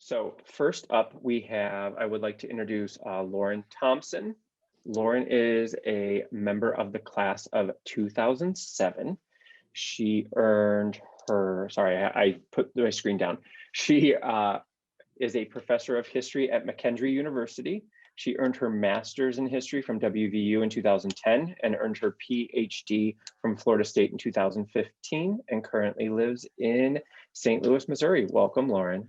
So first up, I would like to introduce Lauren Thompson. Lauren is a member of the class of 2007. She earned her, sorry, I put my screen down. She is a professor of history at McKendree University. She earned her master's in history from WVU in 2010 and earned her PhD from Florida State in 2015 and currently lives in St. Louis, Missouri. Welcome, Lauren.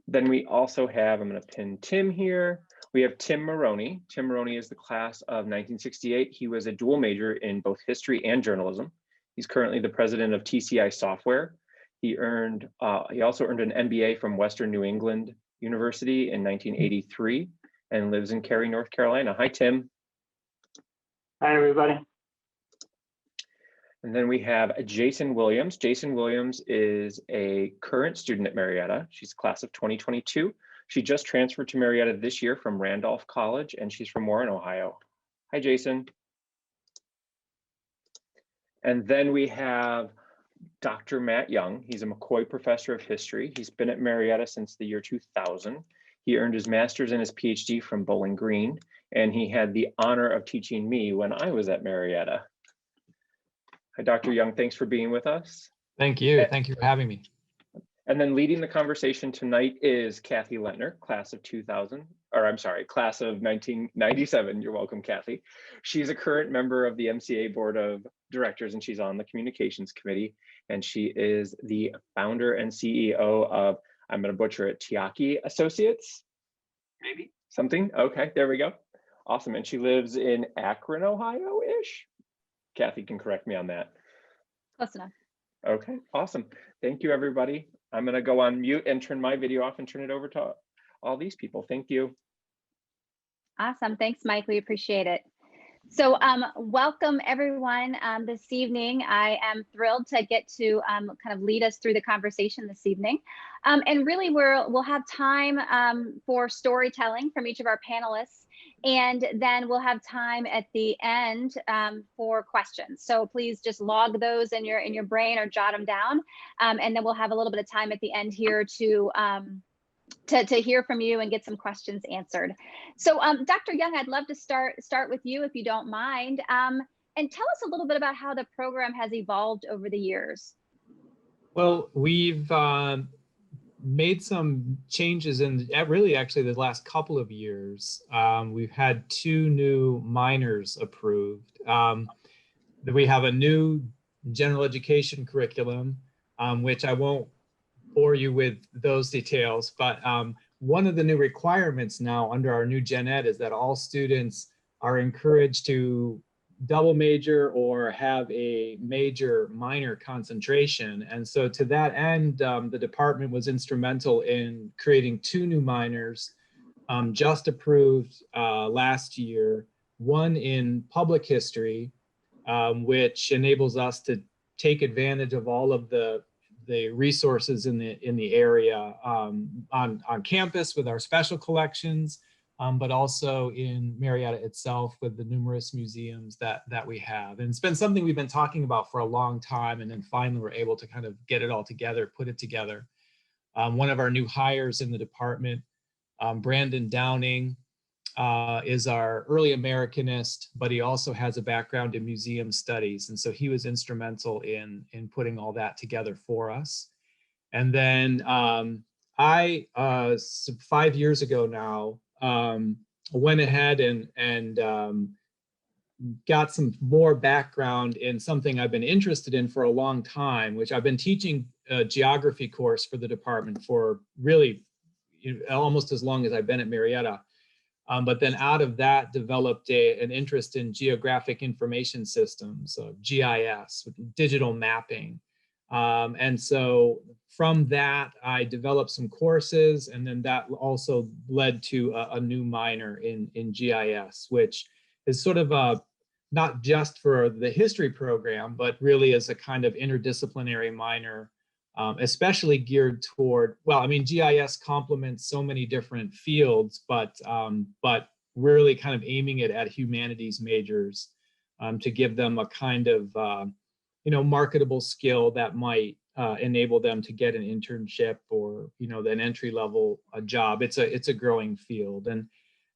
Then we also have, I'm going to pin Tim here. We have Tim Maroney. Tim Maroney is the class of 1968. He was a dual major in both history and journalism. He's currently the president of TCI Software. He also earned an MBA from Western New England University in 1983 and lives in Cary, North Carolina. Hi, Tim. Hi, everybody. And then we have Jason Williams. Jason Williams is a current student at Marietta. She's class of 2022. She just transferred to Marietta this year from Randolph College, and she's from Warren, Ohio. Hi, Jason. And then we have Dr. Matt Young. He's a McCoy professor of history. He's been at Marietta since the year 2000. He earned his master's and his PhD from Bowling Green, and he had the honor of teaching me when I was at Marietta. Hi, Dr. Young, thanks for being with us. Thank you. Thank you for having me. And then leading the conversation tonight is Kathy Lentner, class of 1997. You're welcome, Kathy. She's a current member of the MCAA Board of Directors, and she's on the Communications Committee. And she is the founder and CEO of, I'm going to butcher it, Tiaki Associates? Maybe? Something? Okay, there we go. Awesome. And she lives in Akron, Ohio-ish? Kathy can correct me on that. Close enough. Okay, awesome. Thank you, everybody. I'm going to go on mute and turn my video off and turn it over to all these people. Thank you. Awesome. Thanks, Mike. We appreciate it. So welcome, everyone, this evening. I am thrilled to get to kind of lead us through the conversation this evening. And really, we'll have time for storytelling from each of our panelists. And then we'll have time at the end for questions. So please just log those in your brain or jot them down. And then we'll have a little bit of time at the end here to hear from you and get some questions answered. So Dr. Young, I'd love to start with you if you don't mind. And tell us a little bit about how the program has evolved over the years. Well, we've made some changes in really actually the last couple of years. We've had 2 new minors approved. We have a new general education curriculum, which I won't bore you with those details, but one of the new requirements now under our new Gen Ed is that all students are encouraged to double major or have a major minor concentration. And so to that end, the department was instrumental in creating 2 new minors just approved last year, one in public history, which enables us to take advantage of all of the resources in the area on campus with our special collections, but also in Marietta itself with the numerous museums that we have. And it's been something we've been talking about for a long time, and then finally we're able to kind of get it all together, put it together. One of our new hires in the department, Brandon Downing, is our early Americanist, but he also has a background in museum studies. And so he was instrumental in putting all that together for us. And then I, 5 years ago now, went ahead and got some more background in something I've been interested in for a long time, which I've been teaching a geography course for the department for really almost as long as I've been at Marietta. But then out of that developed an interest in geographic information systems, GIS, digital mapping. And so from that, I developed some courses, and then that also led to a new minor in GIS, which is sort of not just for the history program, but really as a kind of interdisciplinary minor, especially geared toward, well, I mean, GIS complements so many different fields, but really kind of aiming it at humanities majors to give them a kind of, marketable skill that might enable them to get an internship or, an entry level job. It's a growing field.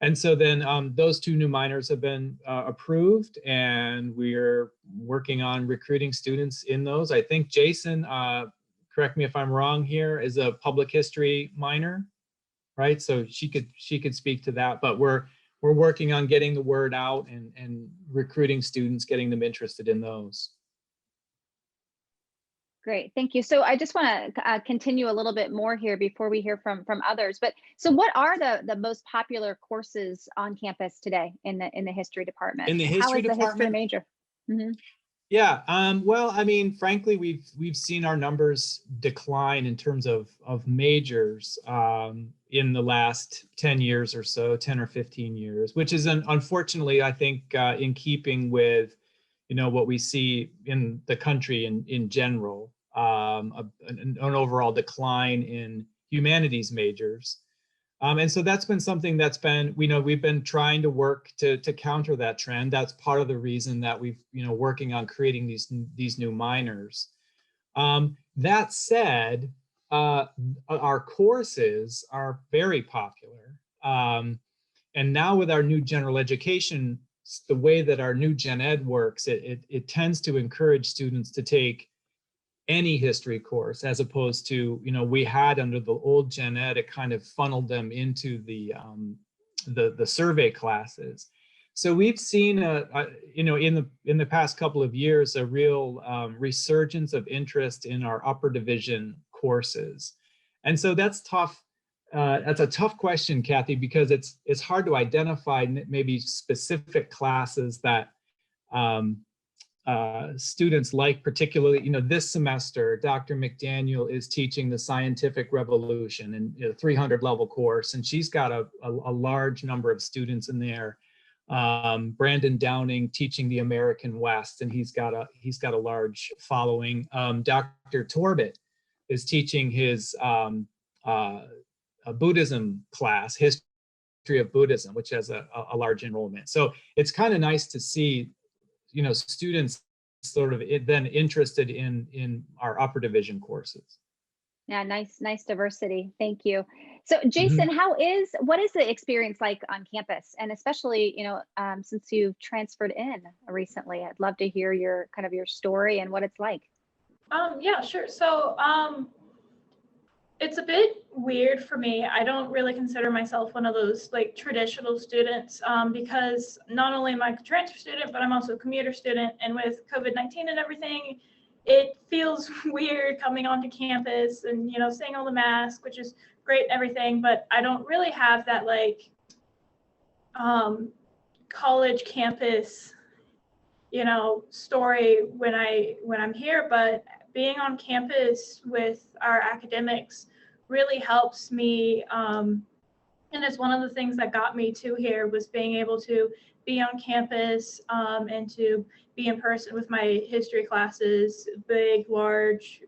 And so then those 2 new minors have been approved, and we're working on recruiting students in those. I think Jason, correct me if I'm wrong here, is a public history minor, right? So she could speak to that, but we're working on getting the word out and recruiting students, getting them interested in those. Great, thank you. So I just want to continue a little bit more here before we hear from others. But so, what are the most popular courses on campus today in the history department? In the history How is department? the history major? Mm-hmm. Yeah. Well, I mean, frankly, we've seen our numbers decline in terms of majors in the last 10 years or so, 10 or 15 years, which is unfortunately, I think, in keeping with what we see in the country in general. An overall decline in humanities majors. And so that's been something that's been, we've been trying to work to counter that trend. That's part of the reason that we've, working on creating these new minors. That said, our courses are very popular. And now with our new general education, the way that our new gen ed works, it tends to encourage students to take any history course, as opposed to, we had under the old gen ed, it kind of funneled them into the survey classes. So we've seen in the past couple of years, a real resurgence of interest in our upper division courses. And so that's tough. That's a tough question, Kathy, because it's hard to identify maybe specific classes that students like, particularly, this semester, Dr. McDaniel is teaching the scientific revolution and a 300 level course, and she's got a large number of students in there. Brandon Downing teaching the American West, and he's got a large following. Dr. Torbett is teaching his a Buddhism class, history of Buddhism, which has a large enrollment. So it's kind of nice to see, students sort of then interested in our upper division courses. Yeah, nice diversity. Thank you. So Jason, what is the experience like on campus? And especially, since you've transferred in recently, I'd love to hear your story and what it's like. Yeah, sure. So it's a bit weird for me. I don't really consider myself one of those like traditional students because not only am I a transfer student, but I'm also a commuter student. And with COVID-19 and everything, it feels weird coming onto campus and, saying all the masks, which is great and everything, but I don't really have that like college campus, story when I'm here. But being on campus with our academics really helps me. And it's one of the things that got me to here was being able to be on campus and to be in person with my history classes, big, large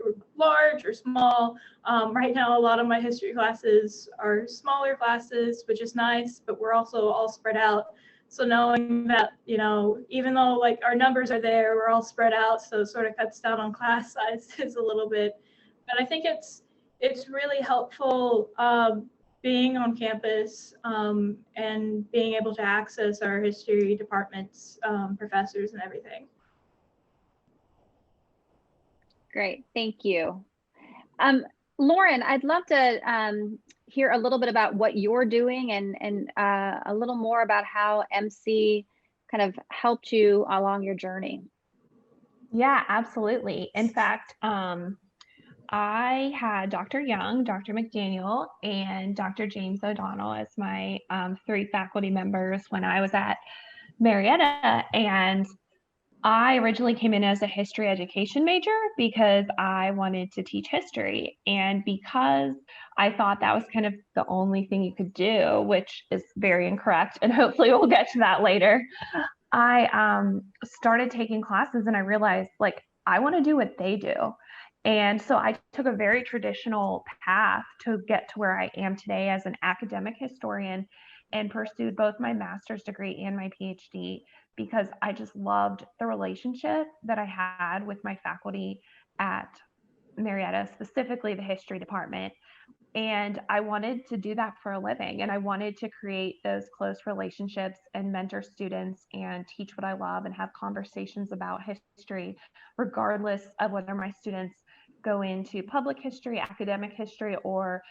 or small. Right now, a lot of my history classes are smaller classes, which is nice, but we're also all spread out. So knowing that, even though like our numbers are there, we're all spread out, so it sort of cuts down on class sizes a little bit. But I think it's really helpful being on campus and being able to access our history department's professors and everything. Great, thank you. Lauren, I'd love to hear a little bit about what you're doing and a little more about how MC kind of helped you along your journey. Yeah, absolutely. In fact, I had Dr. Young, Dr. McDaniel, and Dr. James O'Donnell as my 3 faculty members when I was at Marietta. And I originally came in as a history education major because I wanted to teach history. And because I thought that was kind of the only thing you could do, which is very incorrect, and hopefully we'll get to that later, I started taking classes and I realized like I want to do what they do. And so I took a very traditional path to get to where I am today as an academic historian and pursued both my master's degree and my PhD because I just loved the relationship that I had with my faculty at Marietta, specifically the history department. And I wanted to do that for a living. And I wanted to create those close relationships and mentor students and teach what I love and have conversations about history, regardless of whether my students go into public history, academic history, or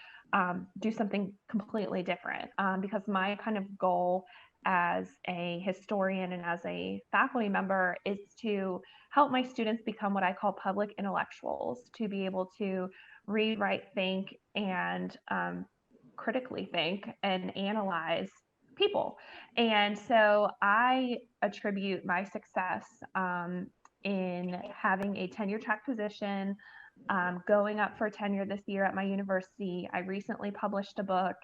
do something completely different. Because my kind of goal as a historian and as a faculty member is to help my students become what I call public intellectuals, to be able to read, write, think, and critically think and analyze people. And so I attribute my success in having a tenure track position, going up for tenure this year at my university. I recently published a book.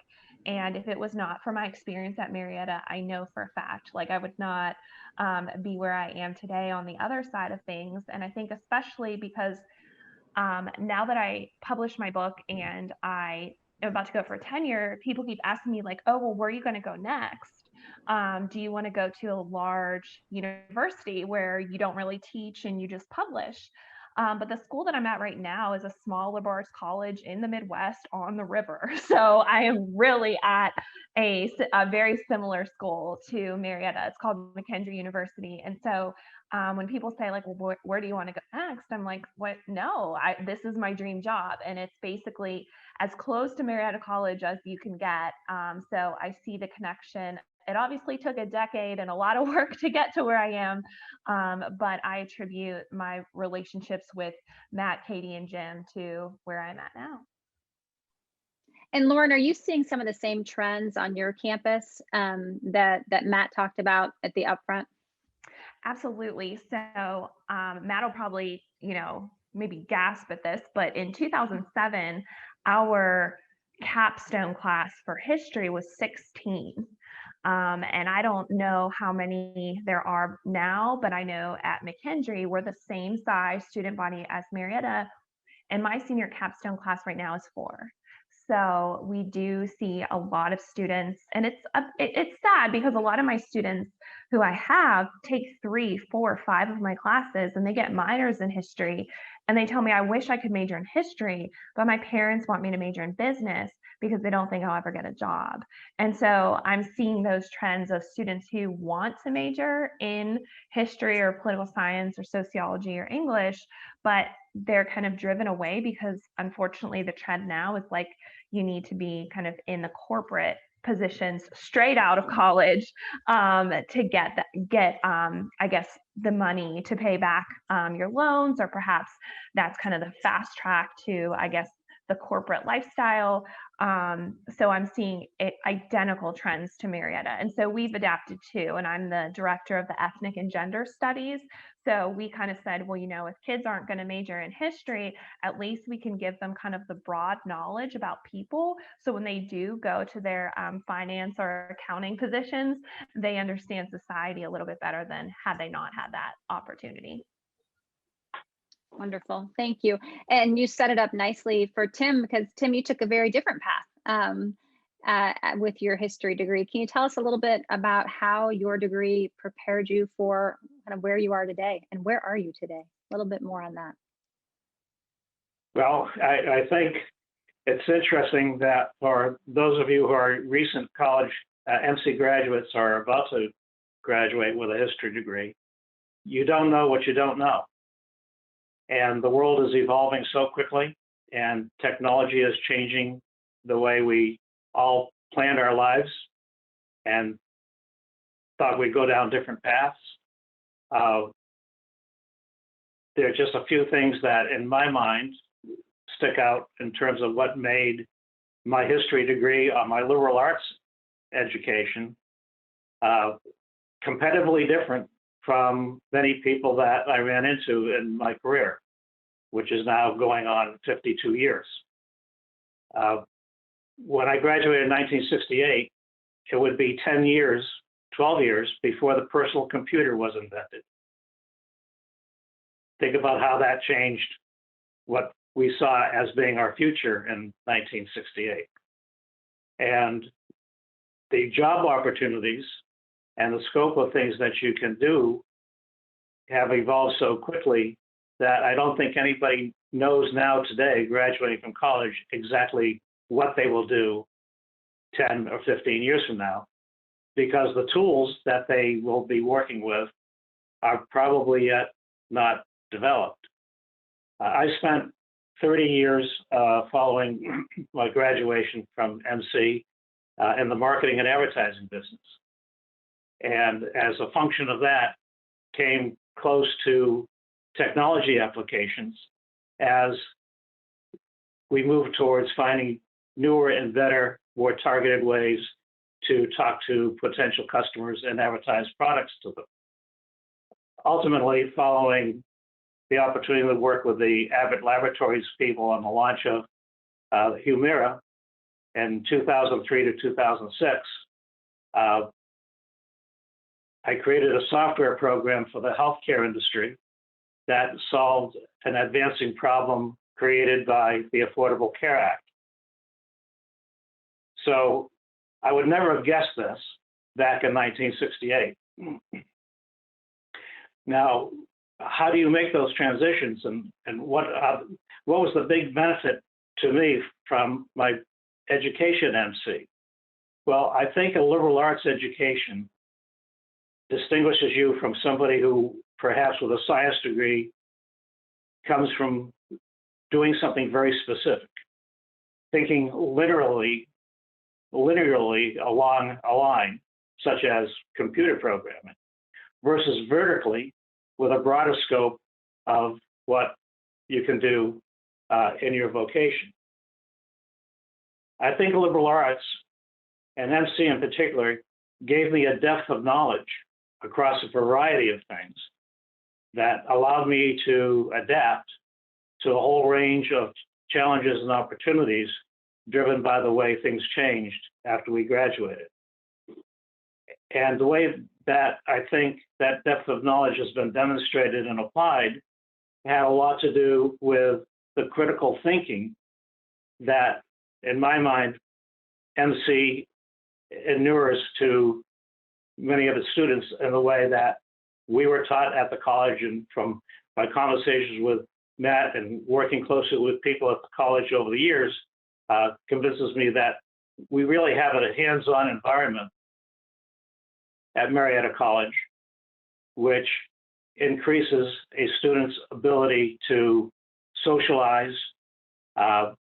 And if it was not for my experience at Marietta, I know for a fact, like I would not be where I am today on the other side of things. And I think especially because now that I published my book and I am about to go for tenure, people keep asking me like, oh, well, where are you going to go next? Do you want to go to a large university where you don't really teach and you just publish? But the school that I'm at right now is a small liberal arts college in the Midwest on the river. So I am really at a very similar school to Marietta. It's called McKendree University. And so when people say like, well, where do you want to go next? I'm like, what? No, this is my dream job. And it's basically as close to Marietta College as you can get. So I see the connection. It obviously took a decade and a lot of work to get to where I am. But I attribute my relationships with Matt, Katie, and Jim to where I'm at now. And Lauren, are you seeing some of the same trends on your campus that Matt talked about at the upfront? Absolutely. So Matt will probably, maybe gasp at this, but in 2007, our capstone class for history was 16. And I don't know how many there are now, but I know at McKendree, we're the same size student body as Marietta. And my senior capstone class right now is 4. So we do see a lot of students, and it's sad because a lot of my students who I have take 3, 4, 5 of my classes, and they get minors in history. And they tell me, I wish I could major in history, but my parents want me to major in business because they don't think I'll ever get a job. And so I'm seeing those trends of students who want to major in history or political science or sociology or English, but they're kind of driven away because unfortunately the trend now is like you need to be kind of in the corporate positions straight out of college to get I guess the money to pay back your loans, or perhaps that's kind of the fast track to, I guess, the corporate lifestyle. So I'm seeing identical trends to Marietta. And so we've adapted too. And I'm the director of the ethnic and gender studies. So we kind of said, well, if kids aren't going to major in history, at least we can give them kind of the broad knowledge about people. So when they do go to their finance or accounting positions, they understand society a little bit better than had they not had that opportunity. Wonderful. Thank you. And you set it up nicely for Tim, because Tim, you took a very different path with your history degree. Can you tell us a little bit about how your degree prepared you for kind of where you are today, and where are you today? A little bit more on that. Well, I think it's interesting that for those of you who are recent college MC graduates or are about to graduate with a history degree, you don't know what you don't know. And the world is evolving so quickly, and technology is changing the way we all planned our lives and thought we'd go down different paths. There are just a few things that, in my mind, stick out in terms of what made my history degree, my liberal arts education, competitively different from many people that I ran into in my career, which is now going on 52 years. When I graduated in 1968, it would be 10 years, 12 years before the personal computer was invented. Think about how that changed what we saw as being our future in 1968. And the job opportunities and the scope of things that you can do have evolved so quickly that I don't think anybody knows now today, graduating from college, exactly what they will do 10 or 15 years from now, because the tools that they will be working with are probably yet not developed. I spent 30 years following my graduation from MC in the marketing and advertising business. And as a function of that, came close to technology applications as we move towards finding newer and better, more targeted ways to talk to potential customers and advertise products to them. Ultimately, following the opportunity to work with the Abbott Laboratories people on the launch of Humira in 2003 to 2006, I created a software program for the healthcare industry that solved an advancing problem created by the Affordable Care Act. So I would never have guessed this back in 1968. Now, how do you make those transitions, and what was the big benefit to me from my education at MC? Well, I think a liberal arts education distinguishes you from somebody who, perhaps with a science degree, comes from doing something very specific, thinking linearly along a line, such as computer programming, versus vertically with a broader scope of what you can do in your vocation. I think liberal arts, and MC in particular, gave me a depth of knowledge across a variety of things that allowed me to adapt to a whole range of challenges and opportunities driven by the way things changed after we graduated. And the way that I think that depth of knowledge has been demonstrated and applied had a lot to do with the critical thinking that, in my mind, MC inures to many of its students in the way that we were taught at the college, and from my conversations with Matt and working closely with people at the college over the years, convinces me that we really have a hands-on environment at Marietta College, which increases a student's ability to socialize,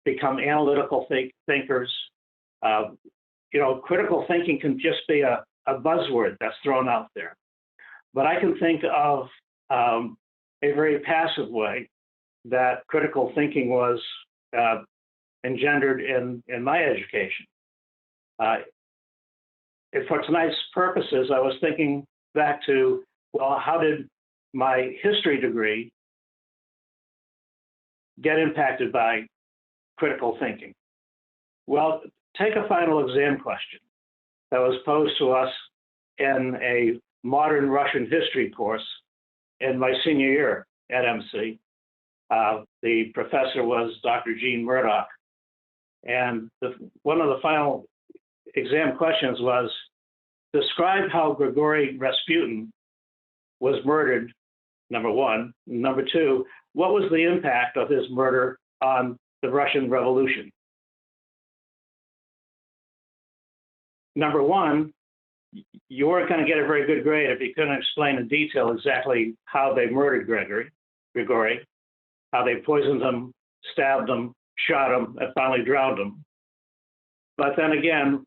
become analytical thinkers. Critical thinking can just be a buzzword that's thrown out there. But I can think of a very passive way that critical thinking was engendered in my education. And for tonight's purposes, I was thinking back to, well, how did my history degree get impacted by critical thinking? Well, take a final exam question that was posed to us in a modern Russian history course in my senior year at MC. The professor was Dr. Gene Murdoch. And one of the final exam questions was, describe how Grigory Rasputin was murdered, number one. Number two, what was the impact of his murder on the Russian Revolution? Number one, you weren't going to get a very good grade if you couldn't explain in detail exactly how they murdered Grigory, how they poisoned him, stabbed him, shot him, and finally drowned him. But then again,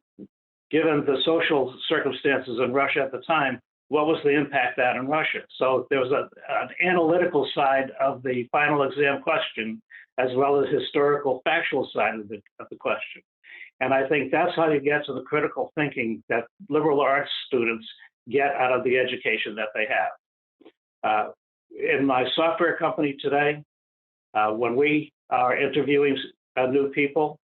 given the social circumstances in Russia at the time, what was the impact that in Russia? So there was an analytical side of the final exam question, as well as historical, factual side of the question. And I think that's how you get to the critical thinking that liberal arts students get out of the education that they have. In my software company today, when we are interviewing new people,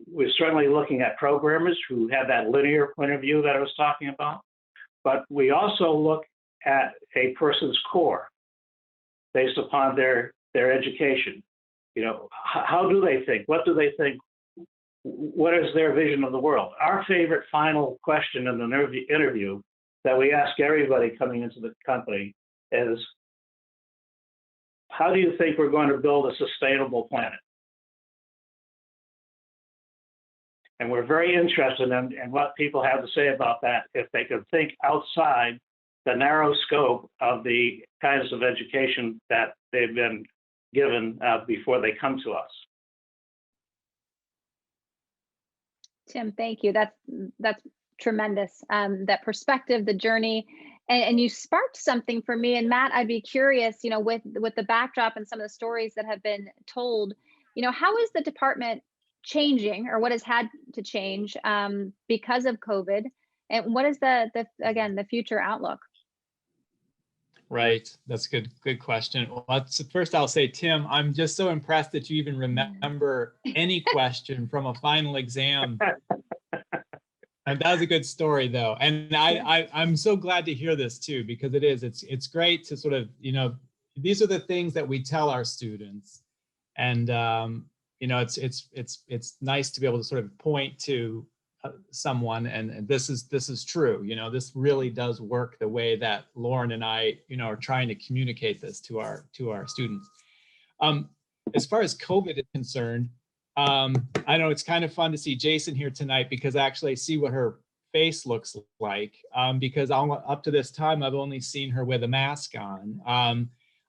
we're certainly looking at programmers who have that linear point of view that I was talking about, but we also look at a person's core based upon their education. How do they think? What do they think? What is their vision of the world? Our favorite final question in an interview that we ask everybody coming into the company is, how do you think we're going to build a sustainable planet? And we're very interested in what people have to say about that, if they could think outside the narrow scope of the kinds of education that they've been given before they come to us. Tim, thank you. That's tremendous. That perspective, the journey, and you sparked something for me. And Matt, I'd be curious, with the backdrop and some of the stories that have been told, how is the department changing, or what has had to change because of COVID, and what is the future outlook? Right, that's a good question. Well, first I'll say, Tim, I'm just so impressed that you even remember any question from a final exam. And that was a good story, though. And I'm so glad to hear this too, because it's great to sort of, these are the things that we tell our students, and it's nice to be able to sort of point to someone, and this is true. This really does work the way that Lauren and I, are trying to communicate this to our students. As far as COVID is concerned, I know it's kind of fun to see Jason here tonight, because I actually see what her face looks like, because up to this time I've only seen her with a mask on.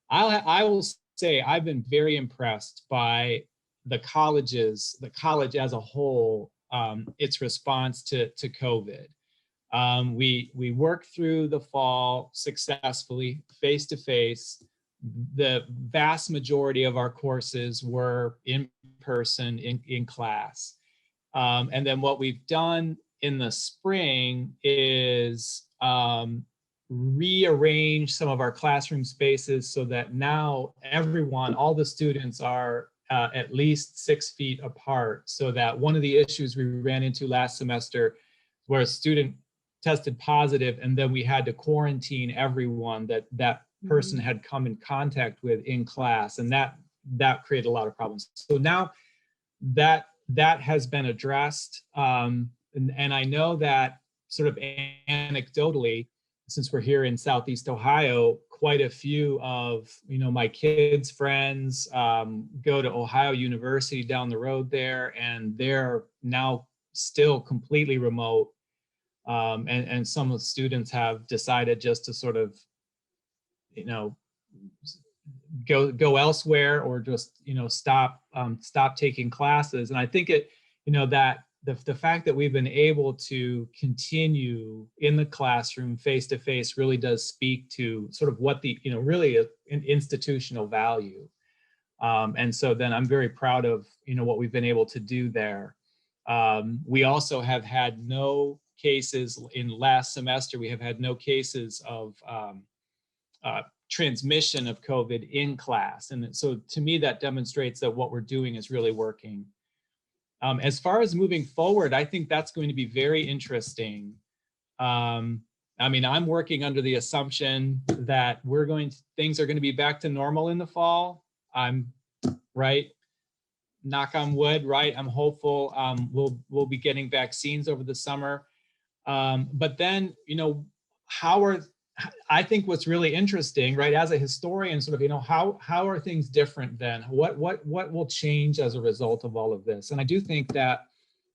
I will say I've been very impressed by the college as a whole, its response to COVID. We worked through the fall successfully, face to face. The vast majority of our courses were in person, in class. And then what we've done in the spring is rearrange some of our classroom spaces so that now all the students are at least 6 feet apart, so that one of the issues we ran into last semester, where a student tested positive and then we had to quarantine everyone that person had come in contact with in class, and that created a lot of problems. So now that has been addressed, and I know that sort of anecdotally, since we're here in Southeast Ohio, quite a few of my kids' friends go to Ohio University down the road there, and they're now still completely remote. And some of the students have decided just to sort of, go elsewhere, or just stop taking classes. And I think that the fact that we've been able to continue in the classroom face to face really does speak to sort of what the really an institutional value. And so then I'm very proud of what we've been able to do there. We also have had no cases in last semester. We have had no cases of transmission of COVID in class. And so to me, that demonstrates that what we're doing is really working. As far as moving forward, I think that's going to be very interesting. I'm working under the assumption that things are going to be back to normal in the fall. I'm right. Knock on wood, right? I'm hopeful we'll be getting vaccines over the summer. But then, I think what's really interesting, right, as a historian, sort of, how are things different then? What will change as a result of all of this? And I do think that,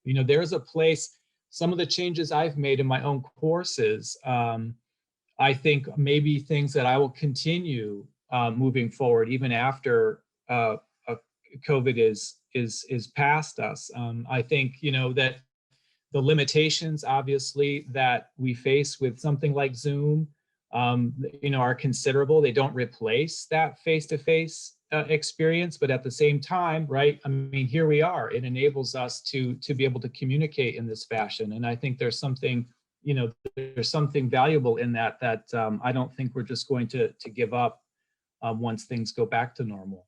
there's a place, some of the changes I've made in my own courses, I think maybe things that I will continue moving forward, even after COVID is past us. I think, that the limitations, obviously, that we face with something like Zoom, are considerable. They don't replace that face-to-face experience, but at the same time, right? Here we are. It enables us to be able to communicate in this fashion, and I think there's something, there's something valuable in that I don't think we're just going to give up once things go back to normal.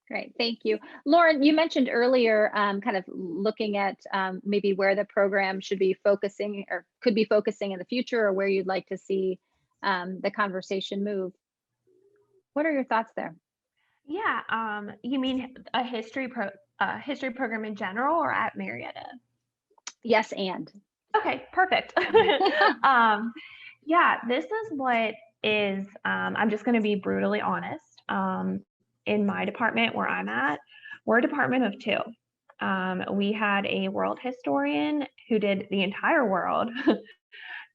Great, thank you. Lauren, you mentioned earlier kind of looking at maybe where the program should be focusing or could be focusing in the future, or where you'd like to see the conversation move. What are your thoughts there? Yeah, you mean a history program in general, or at Marietta? Yes, and. Okay, perfect. Yeah, this is what is, I'm just going to be brutally honest. In my department where I'm at, we're a department of two. We had a world historian who did the entire world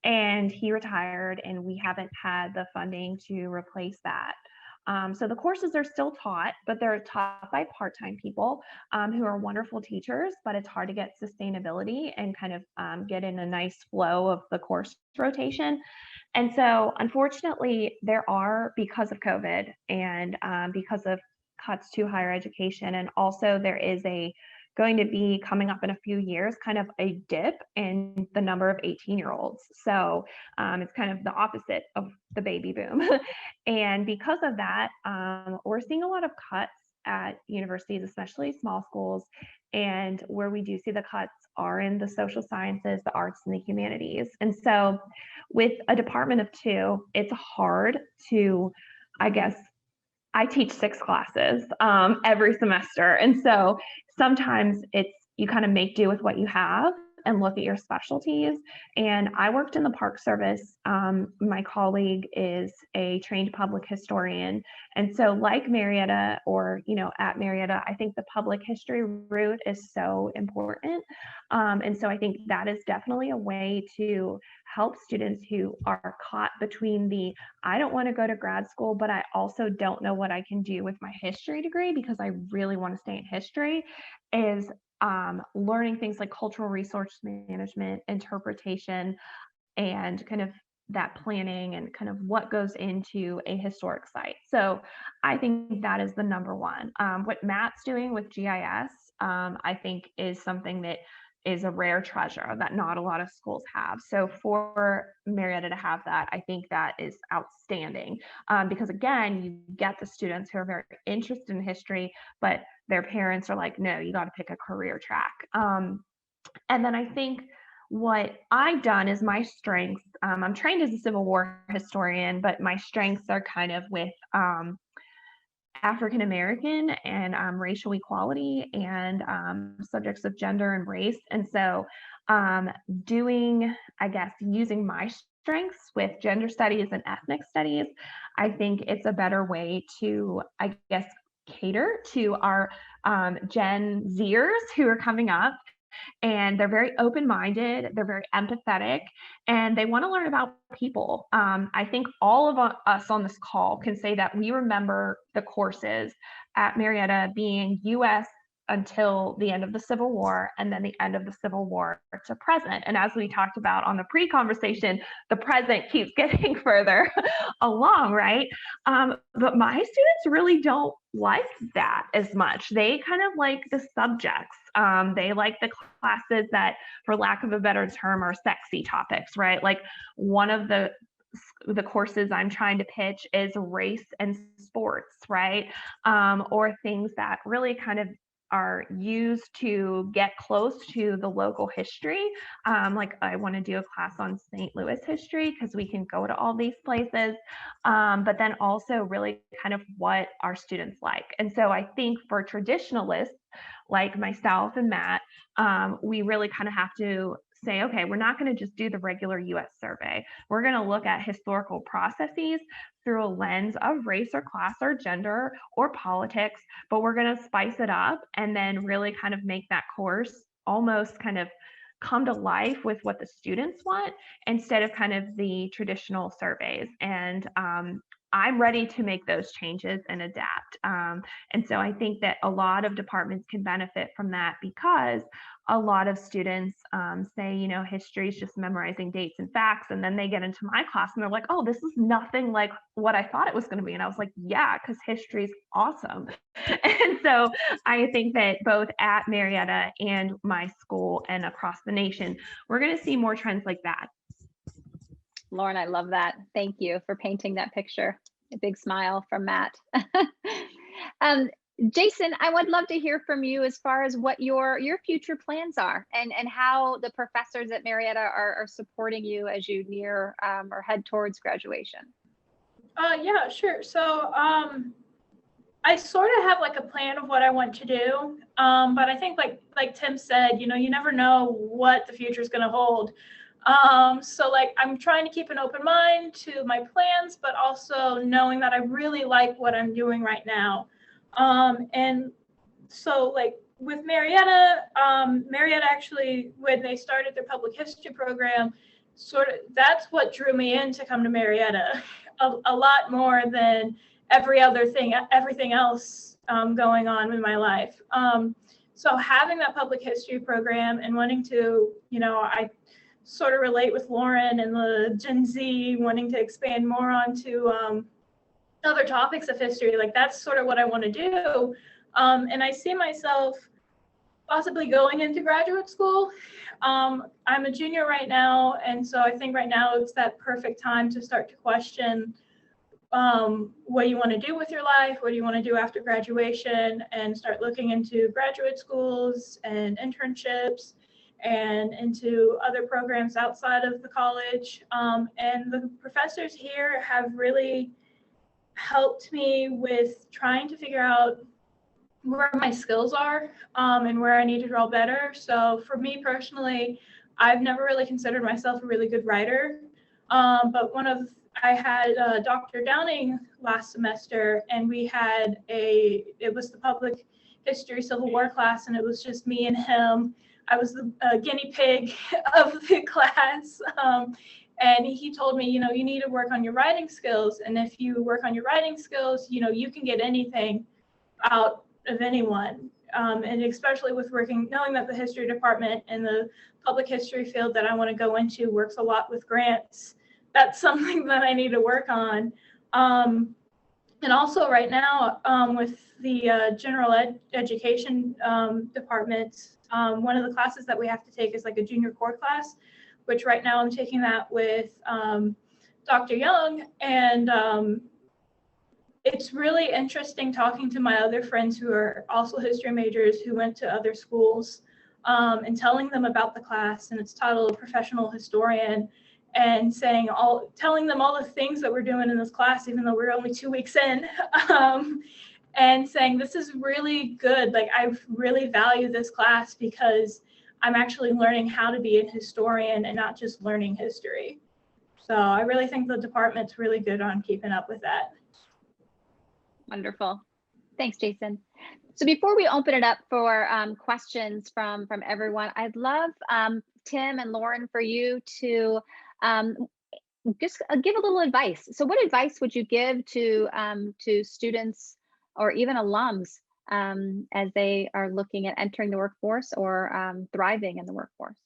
and he retired, and we haven't had the funding to replace that. So the courses are still taught, but they're taught by part-time people who are wonderful teachers, but it's hard to get sustainability and kind of get in a nice flow of the course rotation. And so unfortunately, there are, because of COVID and because of cuts to higher education, and also there is going to be coming up in a few years, kind of a dip in the number of 18-year-olds. So it's kind of the opposite of the baby boom. And because of that, we're seeing a lot of cuts at universities, especially small schools. And where we do see the cuts are in the social sciences, the arts, and the humanities. And so with a department of two, it's hard to, I guess, I teach 6 classes every semester. And so sometimes you kind of make do with what you have and look at your specialties. And I worked in the Park Service. My colleague is a trained public historian. And so like Marietta, or, at Marietta, I think the public history route is so important. And so I think that is definitely a way to help students who are caught between I don't want to go to grad school, but I also don't know what I can do with my history degree because I really want to stay in history, is learning things like cultural resource management, interpretation, and kind of that planning and kind of what goes into a historic site. So I think that is the number one. What Matt's doing with GIS, I think is something that is a rare treasure that not a lot of schools have. So for Marietta to have that, I think that is outstanding because again, you get the students who are very interested in history, but their parents are like, no, you got to pick a career track. And then I think what I've done is my strengths. I'm trained as a Civil War historian, but my strengths are kind of with African American and racial equality and subjects of gender and race. And so using my strengths with gender studies and ethnic studies, I think it's a better way to, cater to our Gen Zers who are coming up. And they're very open-minded, they're very empathetic, and they want to learn about people. I think all of us on this call can say that we remember the courses at Marietta being U.S. until the end of the Civil War, and then the end of the Civil War to present. And as we talked about on the pre-conversation, the present keeps getting further along, right? But my students really don't like that as much. They kind of like the subjects. They like the classes that, for lack of a better term, are sexy topics, right? Like one of the courses I'm trying to pitch is race and sports, right? Or things that really kind of are used to get close to the local history. Like I want to do a class on St. Louis history because we can go to all these places, but then also really kind of what our students like. And so I think for traditionalists like myself and Matt, we really kind of have to say, okay, we're not going to just do the regular US survey. We're going to look at historical processes through a lens of race or class or gender or politics, but we're going to spice it up and then really kind of make that course almost kind of come to life with what the students want instead of kind of the traditional surveys. And I'm ready to make those changes and adapt. And so I think that a lot of departments can benefit from that because a lot of students say, history is just memorizing dates and facts. And then they get into my class and they're like, oh, this is nothing like what I thought it was going to be. And I was like, yeah, because history is awesome. And so I think that both at Marietta and my school and across the nation, we're going to see more trends like that. Lauren, I love that. Thank you for painting that picture. A big smile from Matt. Jason, I would love to hear from you as far as what your future plans are and how the professors at Marietta are supporting you as you near or head towards graduation. Yeah, sure. So I sort of have like a plan of what I want to do, but I think like Tim said, you never know what the future is going to hold. So like I'm trying to keep an open mind to my plans, but also knowing that I really like what I'm doing right now. And so like with Marietta, Marietta actually, when they started their public history program, sort of that's what drew me in to come to Marietta a lot more than everything else going on in my life. So having that public history program and wanting to, I sort of relate with Lauren and the Gen Z wanting to expand more onto other topics of history. Like that's sort of what I want to do. And I see myself possibly going into graduate school. I'm a junior right now, and so I think right now it's that perfect time to start to question what you want to do with your life, what do you want to do after graduation, and start looking into graduate schools and internships and into other programs outside of the college. And the professors here have really helped me with trying to figure out where my skills are and where I need to draw better. So for me personally, I've never really considered myself a really good writer. But I had Dr. Downing last semester, and it was the public history Civil War class, and it was just me and him. I was the guinea pig of the class. And he told me, you need to work on your writing skills. And if you work on your writing skills, you can get anything out of anyone. And especially with knowing that the history department and the public history field that I want to go into works a lot with grants. That's something that I need to work on. And also right now with the general education department, one of the classes that we have to take is like a junior core class, which right now I'm taking that with Dr. Young. And it's really interesting talking to my other friends who are also history majors who went to other schools and telling them about the class, and it's titled Professional Historian, and telling them all the things that we're doing in this class, even though we're only 2 weeks in, and saying this is really good. Like I really value this class because I'm actually learning how to be a historian and not just learning history. So I really think the department's really good on keeping up with that. Wonderful. Thanks, Jason. So before we open it up for questions from everyone, I'd love Tim and Lauren for you to just give a little advice. So what advice would you give to students or even alums as they are looking at entering the workforce or thriving in the workforce?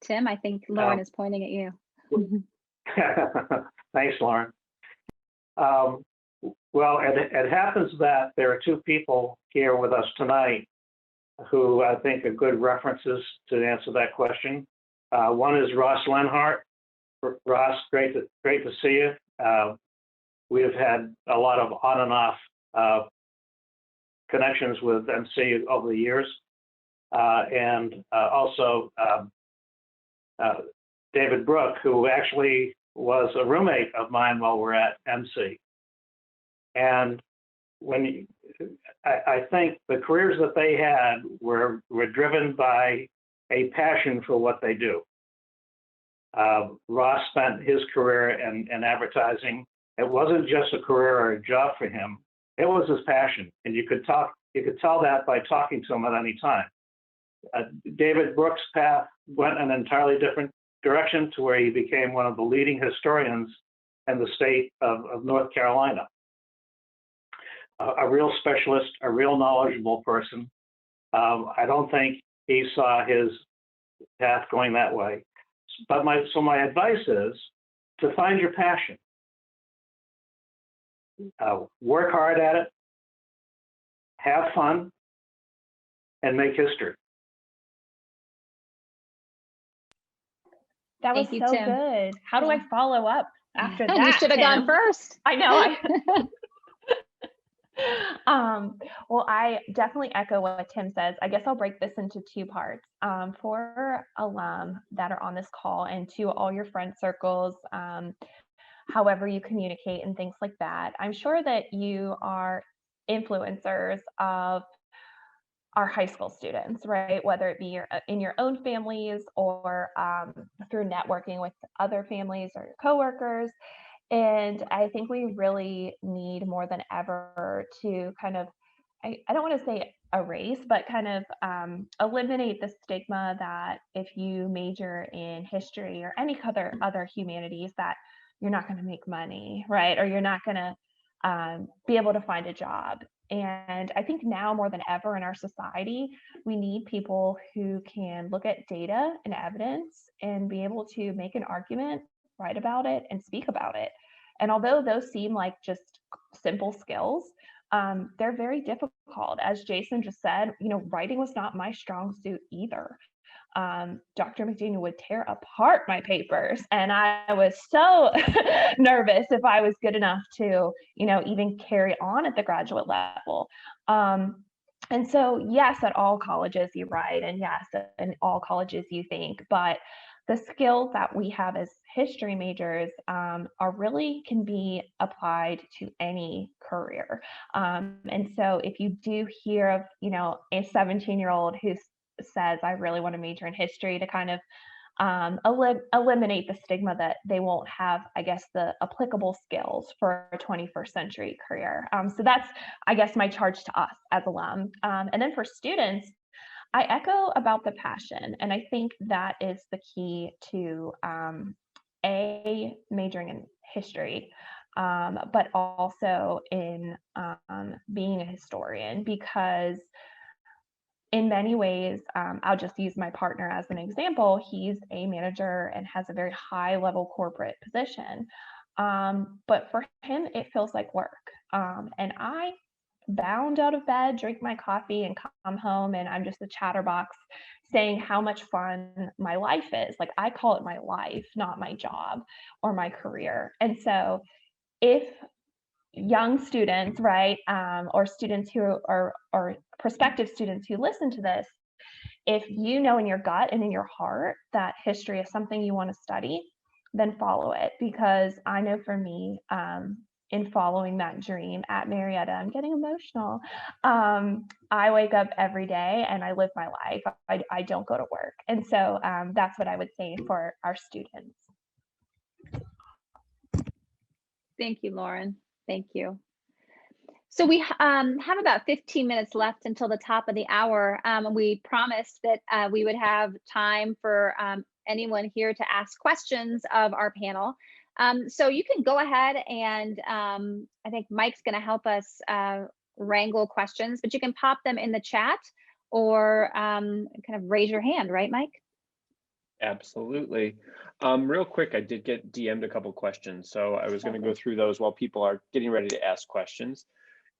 Tim, I think Lauren is pointing at you. Thanks, Lauren. Well, it happens that there are two people here with us tonight who I think are good references to answer that question. One is Ross Lenhart. Ross, great to see you. We have had a lot of on and off connections with MC over the years. And also David Brook, who actually was a roommate of mine while we're at MC. And I think the careers that they had were driven by a passion for what they do. Ross spent his career in advertising. It wasn't just a career or a job for him. It was his passion, and you could tell that by talking to him at any time. David Brooks' path went an entirely different direction to where he became one of the leading historians in the state of North Carolina. A real specialist, a real knowledgeable person. I don't think he saw his path going that way. But my advice is to find your passion. Work hard at it, have fun, and make history. That was Thank you, so Tim. good. How do I follow up after that? You should have gone Tim? first. I know. Well, I definitely echo what Tim says. I guess I'll break this into two parts. For alum that are on this call and to all your friend circles, however you communicate and things like that, I'm sure that you are influencers of our high school students, right? Whether it be in your own families or through networking with other families or your coworkers. And I think we really need more than ever to kind of, I don't want to say erase, but kind of eliminate the stigma that if you major in history or any other humanities, that you're not going to make money, right? Or you're not going to be able to find a job. And I think now more than ever in our society, we need people who can look at data and evidence and be able to make an argument, write about it, and speak about it. And although those seem like just simple skills, they're very difficult. As Jason just said, writing was not my strong suit either. Dr. McDaniel would tear apart my papers, and I was so nervous if I was good enough to, even carry on at the graduate level. And so, yes, at all colleges you write, and yes, in all colleges you think, but the skills that we have as history majors are really can be applied to any career. And so if you do hear of, a 17-year-old who says, I really want to major in history, to kind of eliminate the stigma that they won't have, I guess, the applicable skills for a 21st century career. So that's, I guess, my charge to us as alum. And then for students, I echo about the passion, and I think that is the key to majoring in history, but also in being a historian, because in many ways, I'll just use my partner as an example. He's a manager and has a very high level corporate position, but for him, it feels like work. And I bound out of bed, drink my coffee, and come home, and I'm just a chatterbox saying how much fun my life is. Like, I call it my life, not my job or my career. And so if young students, right, or students who are, or prospective students who listen to this, if you know in your gut and in your heart that history is something you want to study, then follow it. Because I know for me, in following that dream at Marietta, I'm getting emotional. I wake up every day and I live my life. I don't go to work. And so that's what I would say for our students. Thank you, Lauren. Thank you. So we have about 15 minutes left until the top of the hour. We promised that we would have time for anyone here to ask questions of our panel. So you can go ahead and I think Mike's going to help us wrangle questions, but you can pop them in the chat or kind of raise your hand, right, Mike? Absolutely. Real quick, I did get DM'd a couple questions, so I was going to go through those while people are getting ready to ask questions.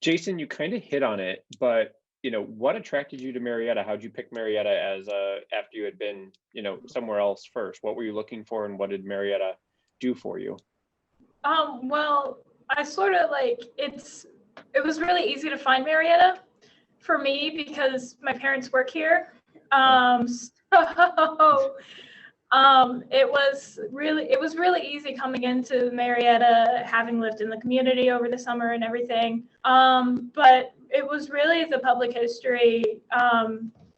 Jason, you kind of hit on it, but what attracted you to Marietta? How'd you pick Marietta as after you had been, somewhere else first? What were you looking for, and what did Marietta do for you? Well, I sort of it was really easy to find Marietta for me because my parents work here. It was really easy coming into Marietta, having lived in the community over the summer and everything. But it was really the public history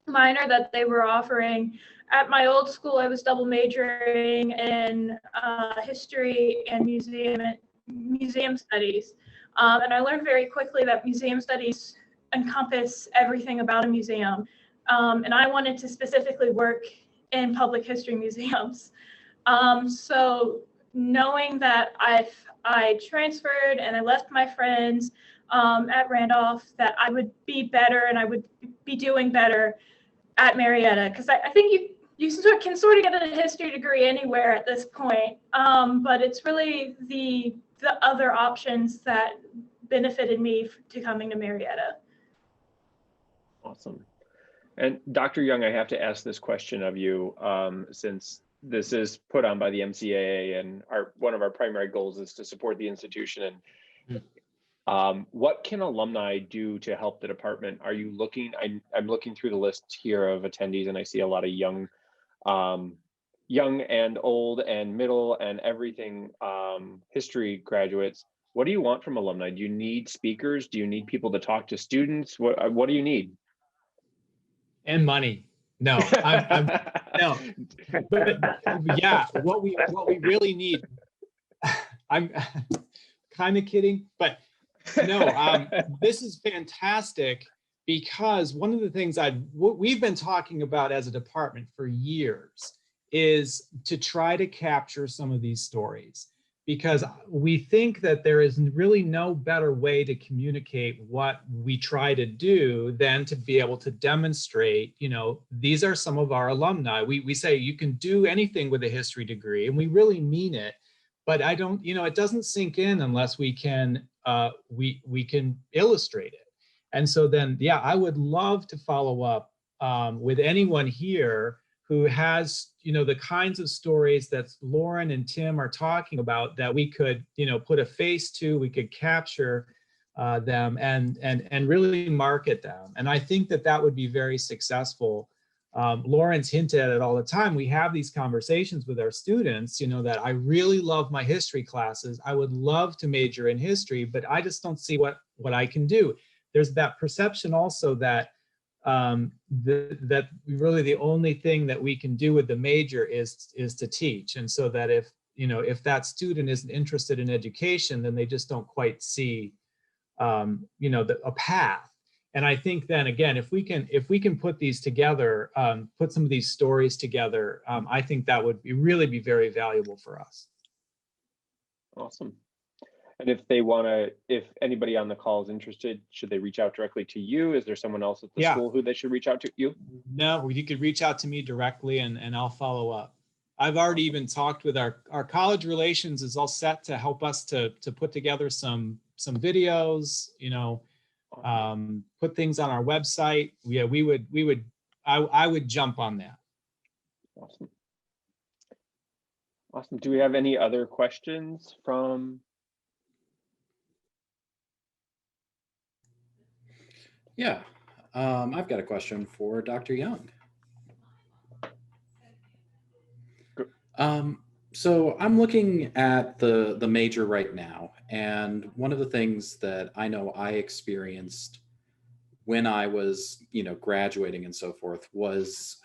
minor that they were offering. At my old school, I was double majoring in history and museum studies. And I learned very quickly that museum studies encompass everything about a museum. And I wanted to specifically work in public history museums. So knowing that I transferred and I left my friends at Randolph, that I would be better and I would be doing better at Marietta, because I think you can sort of get a history degree anywhere at this point, but it's really the other options that benefited me to coming to Marietta. Awesome. And Dr. Young, I have to ask this question of you, since this is put on by the MCAA, and one of our primary goals is to support the institution. And what can alumni do to help the department? Are you looking? I'm looking through the list here of attendees, and I see a lot of young and old and middle and everything history graduates. What do you want from alumni? Do you need speakers? Do you need people to talk to students? What do you need? And money. No, I'm no. But yeah, what we really need. I'm kind of kidding, but no. This is fantastic because one of the things we've been talking about as a department for years is to try to capture some of these stories, because we think that there is really no better way to communicate what we try to do than to be able to demonstrate, these are some of our alumni. We say you can do anything with a history degree, and we really mean it, but it doesn't sink in unless we can illustrate it. And so then, yeah, I would love to follow up with anyone here who has, the kinds of stories that Lauren and Tim are talking about that we could, put a face to, we could capture them and really market them. And I think that would be very successful. Lauren's hinted at it all the time. We have these conversations with our students, that I really love my history classes. I would love to major in history, but I just don't see what I can do. There's that perception also that that really the only thing that we can do with the major is to teach. And so that if that student isn't interested in education, then they just don't quite see a path. And I think then again, if we can put these together, put some of these stories together, I think that would really be very valuable for us. Awesome. And if anybody on the call is interested, should they reach out directly to you? Is there someone else at the school who they should reach out to? You? No, you could reach out to me directly and I'll follow up. I've already even talked with our college relations is all set to help us to put together some videos, put things on our website. Yeah, I would jump on that. Awesome. Awesome. Do we have any other questions from? Yeah, I've got a question for Dr. Young. So I'm looking at the major right now, and one of the things that I know I experienced when I was, graduating and so forth was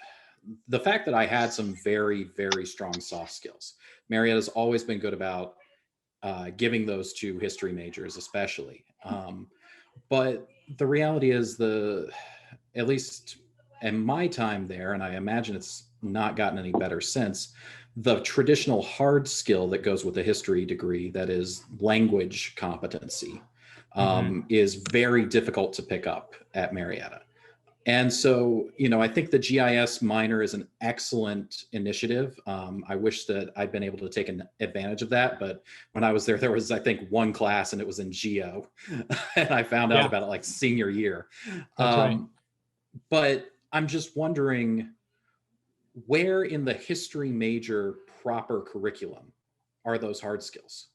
the fact that I had some very, very strong soft skills. Marietta's always been good about giving those to history majors, especially. But the reality is at least in my time there, and I imagine it's not gotten any better since, the traditional hard skill that goes with a history degree, that is language competency, is very difficult to pick up at Marietta. And so, I think the GIS minor is an excellent initiative. I wish that I'd been able to take advantage of that. But when I was there was, I think, one class and it was in Geo. And I found out about it like senior year. That's right. But I'm just wondering, where in the history major proper curriculum are those hard skills?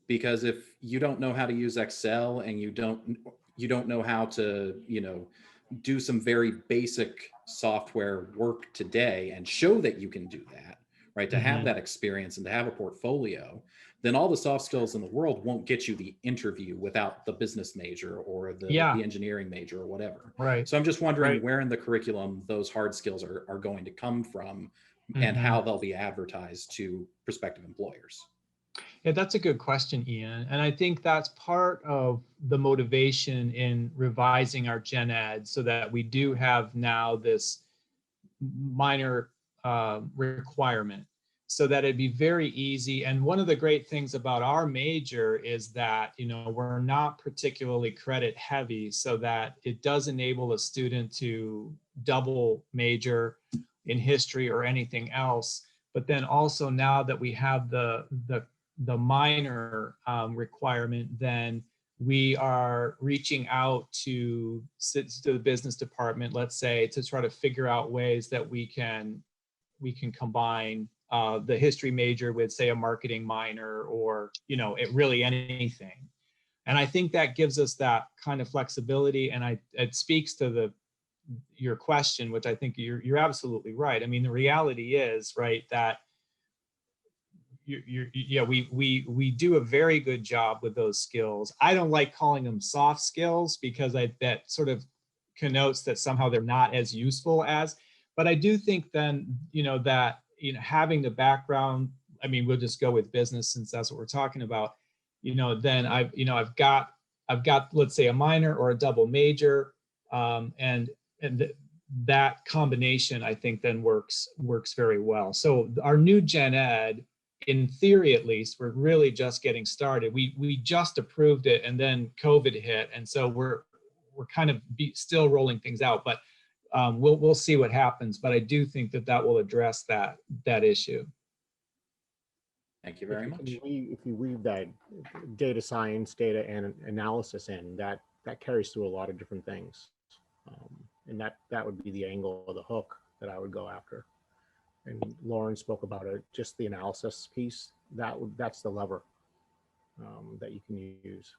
Because if you don't know how to use Excel and you don't know how to, do some very basic software work today and show that you can do that, right? To have that experience and to have a portfolio, then all the soft skills in the world won't get you the interview without the business major or the engineering major or whatever. Right. So I'm just wondering where in the curriculum those hard skills are going to come from and how they'll be advertised to prospective employers. Yeah, that's a good question, Ian. And I think that's part of the motivation in revising our gen ed so that we do have now this minor requirement so that it'd be very easy. And one of the great things about our major is that, we're not particularly credit heavy, so that it does enable a student to double major in history or anything else. But then also now that we have the minor requirement, then we are reaching out to the business department, let's say, to try to figure out ways that we can combine the history major with, say, a marketing minor or, really anything. And I think that gives us that kind of flexibility. And it speaks to your question, which I think you're absolutely right. I mean, the reality is, right, that we do a very good job with those skills. I don't like calling them soft skills because that sort of connotes that somehow they're not as useful as, but I do think then, that, having the background, I mean, we'll just go with business since that's what we're talking about, then I've got, let's say a minor or a double major, and that combination, I think then works very well. So our new Gen Ed, in theory at least, we're really just getting started. We just approved it and then COVID hit, and so we're kind of still rolling things out, but we'll see what happens. But I do think that will address that issue. Thank you very much. If you weave that data science, data and analysis in, that carries through a lot of different things. And that would be the angle of the hook that I would go after. And Lauren spoke about it, just the analysis piece, that's the lever that you can use.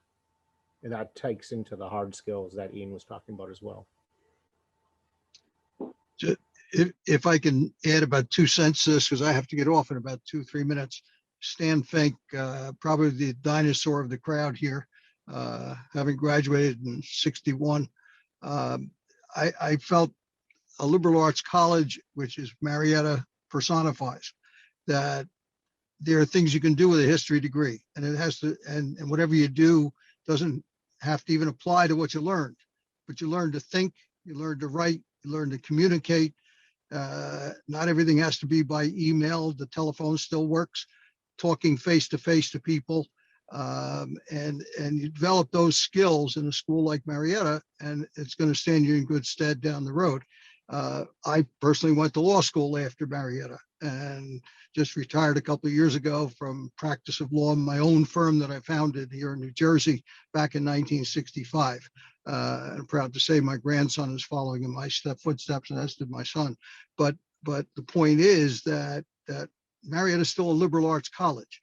And that takes into the hard skills that Ian was talking about as well. If I can add about 2 cents to this, because I have to get off in about 2-3 minutes. Stan Fink, probably the dinosaur of the crowd here, having graduated in '61. I felt a liberal arts college, which is Marietta personifies, that there are things you can do with a history degree, and it has to, and whatever you do doesn't have to even apply to what you learned, but you learn to think, you learn to write, you learn to communicate. Not everything has to be by email. The telephone still works. Talking face to face to people, and you develop those skills in a school like Marietta, and it's going to stand you in good stead down the road. I personally went to law school after Marietta and just retired a couple of years ago from practice of law in my own firm that I founded here in New Jersey back in 1965. I'm proud to say my grandson is following in my footsteps, and as did my son. But the point is that Marietta is still a liberal arts college,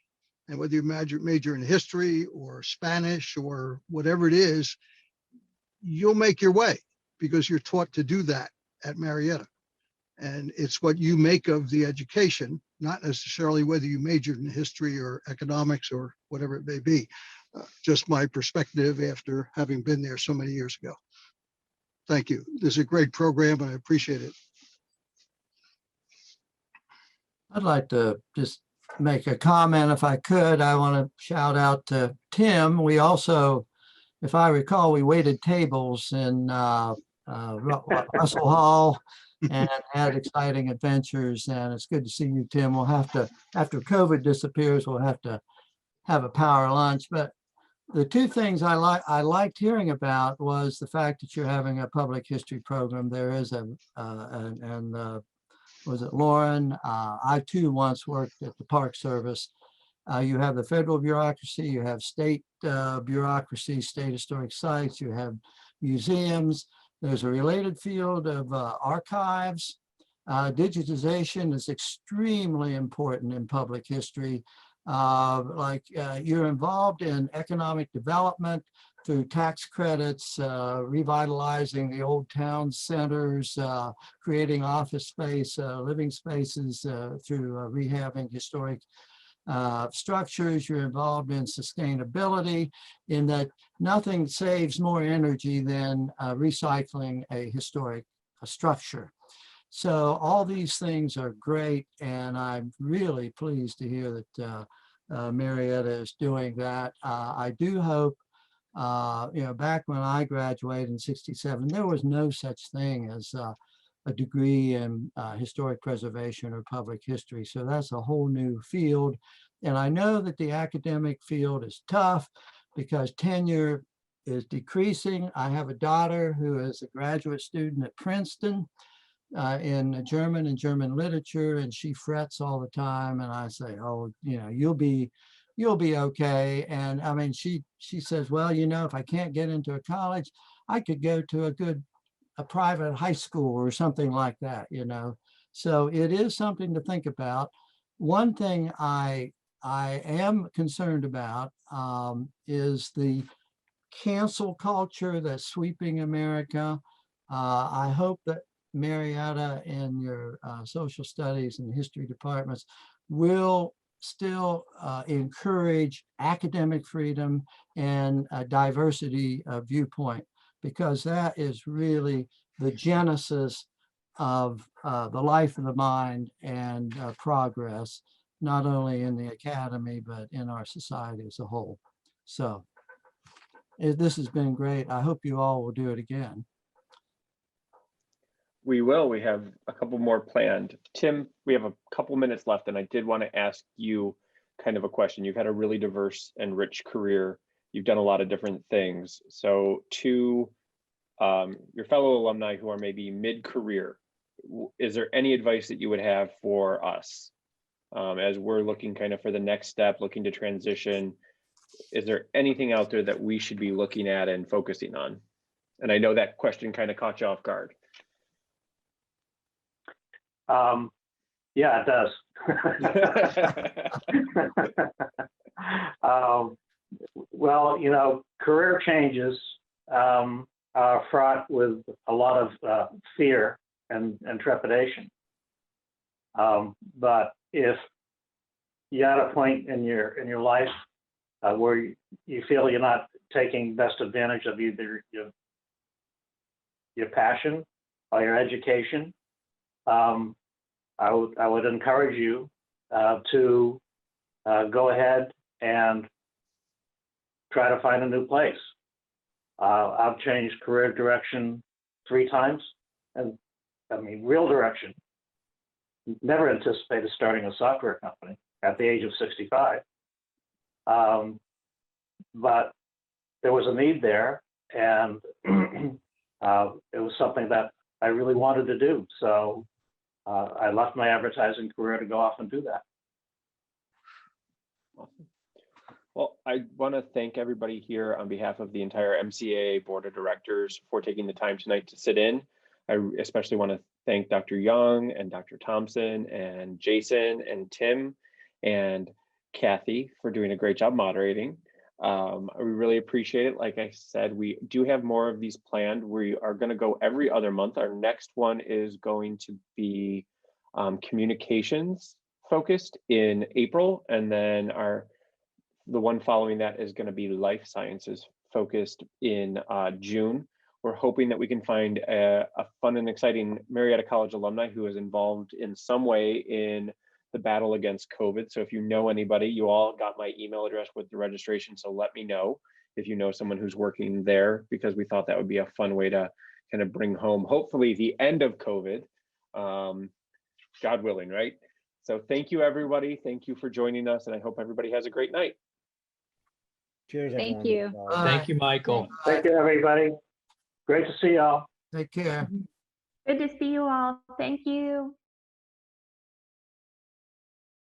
and whether you major in history or Spanish or whatever it is, you'll make your way because you're taught to do that at Marietta. And it's what you make of the education, not necessarily whether you majored in history or economics or whatever it may be. Just my perspective after having been there so many years ago. Thank you. This is a great program and I appreciate it. I'd like to just make a comment if I could. I want to shout out to Tim. We also, if I recall, we waited tables in Russell Hall and had exciting adventures, and it's good to see you, Tim. We'll have to, after COVID disappears, we'll have to have a power lunch. But the two things I liked hearing about was the fact that you're having a public history program. There is was it Lauren? I too once worked at the Park Service. You have the federal bureaucracy, you have state bureaucracy, state historic sites, you have museums. There's a related field of archives. Digitization is extremely important in public history. You're involved in economic development through tax credits, revitalizing the old town centers, creating office space, living spaces through rehabbing historic structures. You're involved in sustainability, in that nothing saves more energy than recycling a historic structure. So all these things are great, and I'm really pleased to hear that Marietta is doing that. I do hope, back when I graduated in '67, there was no such thing as a degree in historic preservation or public history. So that's a whole new field. And I know that the academic field is tough because tenure is decreasing. I have a daughter who is a graduate student at Princeton in German and German literature, and she frets all the time. And I say, oh, you'll be okay. And I mean, she says, well, if I can't get into a college, I could go to a private high school or something like that, So it is something to think about. One thing I am concerned about is the cancel culture that's sweeping America. I hope that Marietta and your social studies and history departments will still encourage academic freedom and a diversity of viewpoint. because that is really the genesis of the life of the mind and progress, not only in the academy, but in our society as a whole. So this has been great. I hope you all will do it again. We will. We have a couple more planned. Tim, we have a couple minutes left, and I did want to ask you kind of a question. You've had a really diverse and rich career. You've done a lot of different things. So to your fellow alumni who are maybe mid-career, is there any advice that you would have for us as we're looking kind of for the next step, looking to transition? Is there anything out there that we should be looking at and focusing on? And I know that question kind of caught you off guard. Yeah, it does. Well, you know, career changes are fraught with a lot of fear and trepidation. But if you're at a point in your life where you feel you're not taking best advantage of either your passion or your education, I would encourage you to go ahead and try to find a new place. I've changed career direction 3 times, and I mean real direction. Never anticipated starting a software company at the age of 65, but there was a need there, and it was something that I really wanted to do. So I left my advertising career to go off and do that. Awesome. Well, I want to thank everybody here on behalf of the entire MCAA Board of Directors for taking the time tonight to sit in. I especially want to thank Dr. Young and Dr. Thompson and Jason and Tim and Kathy for doing a great job moderating. We really appreciate it. Like I said, we do have more of these planned. We are going to go every other month. Our next one is going to be communications focused in April, and then the one following that is going to be life sciences focused in June. We're hoping that we can find a fun and exciting Marietta College alumni who is involved in some way in the battle against COVID. So if you know anybody, you all got my email address with the registration. So let me know if you know someone who's working there, because we thought that would be a fun way to kind of bring home, hopefully, the end of COVID, God willing, right? So thank you, everybody. Thank you for joining us. And I hope everybody has a great night. Cheers, Thank everyone. you. Bye. Thank you, Michael. Thank you, everybody. Great to see y'all. Take care. Good to see you all. Thank you.